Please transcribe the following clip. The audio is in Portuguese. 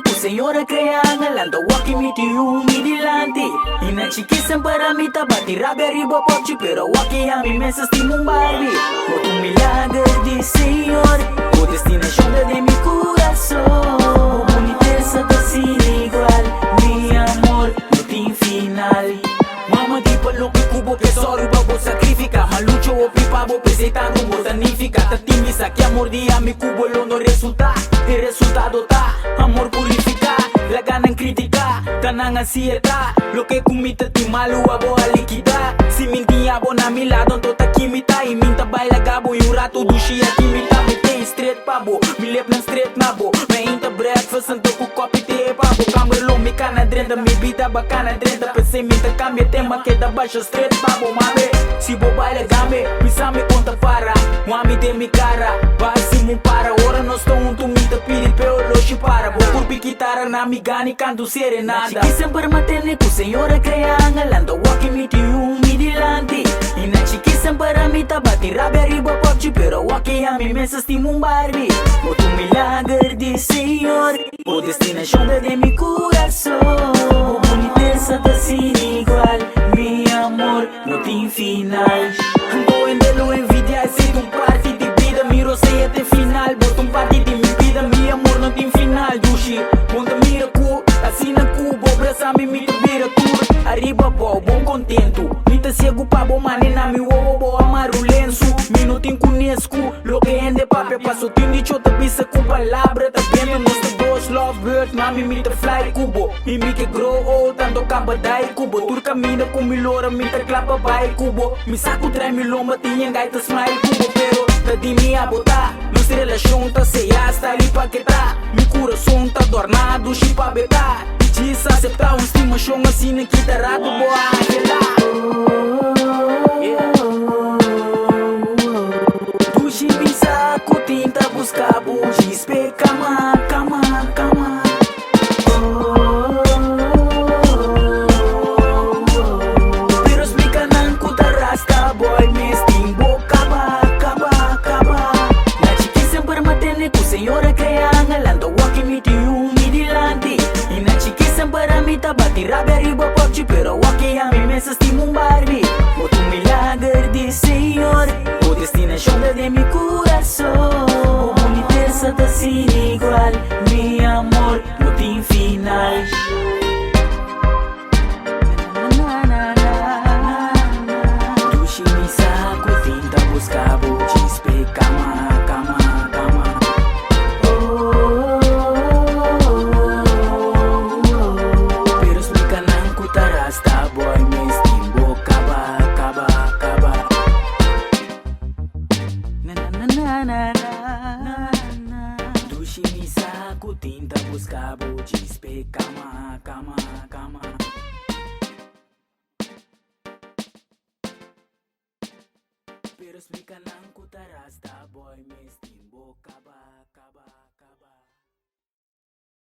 Ku senhora creanga lando waki miti umi dilanti Ina chiquisen para mi tabati rabia riba popchi pero waki a mi mesa estima Barbie Por tu milagre de Señor O destinación de mi corazón Boniteza de sin igual Mi amor no tiene final Mama di palo que cubo que solo babo sacrifica Malucho o pipabo pesitando botanifica Tatimisa que amor dia mi cubo lo no resulta El resultado ta amor purifica La ganan critica Tanang ansieta Lo que kumita ti malu abo a liquida Si minti abo na mi lado Tota kimita I minta baila gabo Yung rato dushi a kimita Mi te straight pabo Mi lep ng straight nabo May inta breakfast Anto ko kopi te pabo Kamerlo mi kanadrenda Mi vida ba kanadrenda Pese minta cambia tema Queda baixo straight pabo Mame Si bo baila game Misa me conta para Wami de mi cara Basi mo para Ora no estou un tumita Pirit pero lo para Bo kurpi kitara na mi gani canto serenada Chiquisen para matene ku senhora creanga Lando waki miti umi dilanti Ina chiquisen para mi tabati rabia riba popchi Pero waki a mi mesa estima Barbie Por tu milagre de Señor O destinación de mi corazón Boniteza de sin igual Mi amor no tiene final Ando en de lo envidia Si tu parte de vida Miro sei até final Boto parte de mi vida Mi amor no tiene final Dushi Ponta mira cu Assina cu Bobraça mi mita vira tour Arriba bo Bom contento Mita cego pa bo mane na mi wo bo Amaru lenço Mi no tin conheço Lo que ende pape Passo tin dicho Te pisa com palavra Tá vendo Nos the ghost lovebird Mami mita fly cubo E mi que grow old Tanto camba dai cubo Tur camina com mi lora Mita clapa vai cubo Mi saco trai mi lomba Tinha gaita smile cubo Pero Tá di mi a botar Nossa relação tá ceia Tá ali pa que tá Mi coração tá adornado Chipa beta Diz aceitar um estimação Assim que tá rato Boa aquela Tu chibisa ku tinta buscar Bujis pe cama, cama, cama Pero explica nan ku tarasta Boy me estimbo Caba, caba, caba Na chiquisen para matene ku senhora creanga Lando waki miti umi dilanti Ina chiquisen para mi tabati rabia riba popchi Pero waki a mi mesa estima Barbie Por tu milagre de Señor O destinación de mi corazón Boniteza de sin igual Mi amor no tiene final Dushi mi saco tinta buscar Bujis pe cama, cama, cama Pero explica nan ku tarasta Boy me estimbo Caba, caba, caba Na na na na na na Dushi mi saco tinta buscar Bujis pe cama, cama, cama Pero explica nan ku tarasta Boy me estimbo Caba, caba